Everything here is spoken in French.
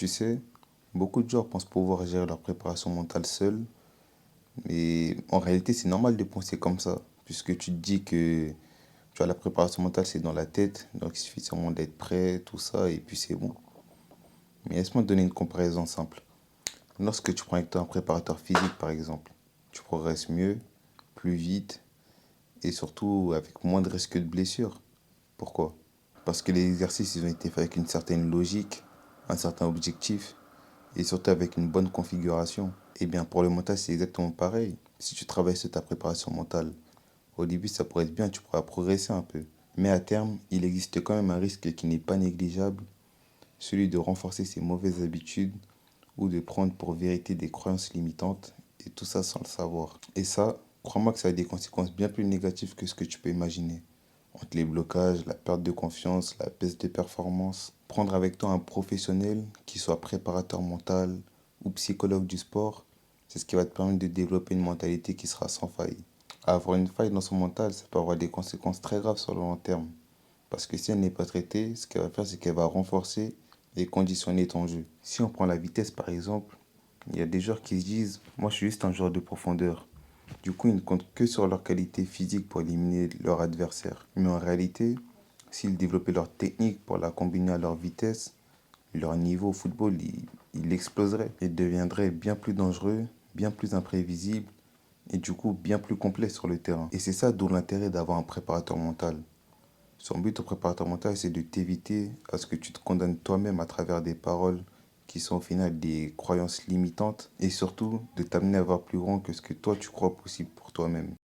Tu sais, beaucoup de gens pensent pouvoir gérer leur préparation mentale seuls, mais en réalité, c'est normal de penser comme ça, puisque tu te dis que tu vois, la préparation mentale, c'est dans la tête, donc il suffit seulement d'être prêt, tout ça, et puis c'est bon. Mais laisse-moi te donner une comparaison simple. Lorsque tu prends avec toi un préparateur physique, par exemple, tu progresses mieux, plus vite, et surtout avec moins de risques de blessure. Pourquoi? Parce que les exercices, ils ont été faits avec une certaine logique, un certain objectif, et surtout avec une bonne configuration. Eh bien, pour le mental, c'est exactement pareil. Si tu travailles sur ta préparation mentale, au début, ça pourrait être bien, tu pourras progresser un peu. Mais à terme, il existe quand même un risque qui n'est pas négligeable, celui de renforcer ses mauvaises habitudes ou de prendre pour vérité des croyances limitantes, et tout ça sans le savoir. Et ça, crois-moi que ça a des conséquences bien plus négatives que ce que tu peux imaginer. Entre les blocages, la perte de confiance, la baisse de performance, prendre avec toi un professionnel qui soit préparateur mental ou psychologue du sport, c'est ce qui va te permettre de développer une mentalité qui sera sans faille. Avoir une faille dans son mental, ça peut avoir des conséquences très graves sur le long terme. Parce que si elle n'est pas traitée, ce qu'elle va faire, c'est qu'elle va renforcer et conditionner ton jeu. Si on prend la vitesse par exemple, il y a des joueurs qui se disent, moi je suis juste un joueur de profondeur. Du coup, ils ne comptent que sur leur qualité physique pour éliminer leur adversaire. Mais en réalité, s'ils développaient leur technique pour la combiner à leur vitesse, leur niveau au football, il exploserait. Il deviendrait bien plus dangereux, bien plus imprévisible et du coup bien plus complet sur le terrain. Et c'est ça d'où l'intérêt d'avoir un préparateur mental. Son but au préparateur mental, c'est de t'éviter à ce que tu te condamnes toi-même à travers des paroles qui sont au final des croyances limitantes et surtout de t'amener à voir plus grand que ce que toi tu crois possible pour toi-même.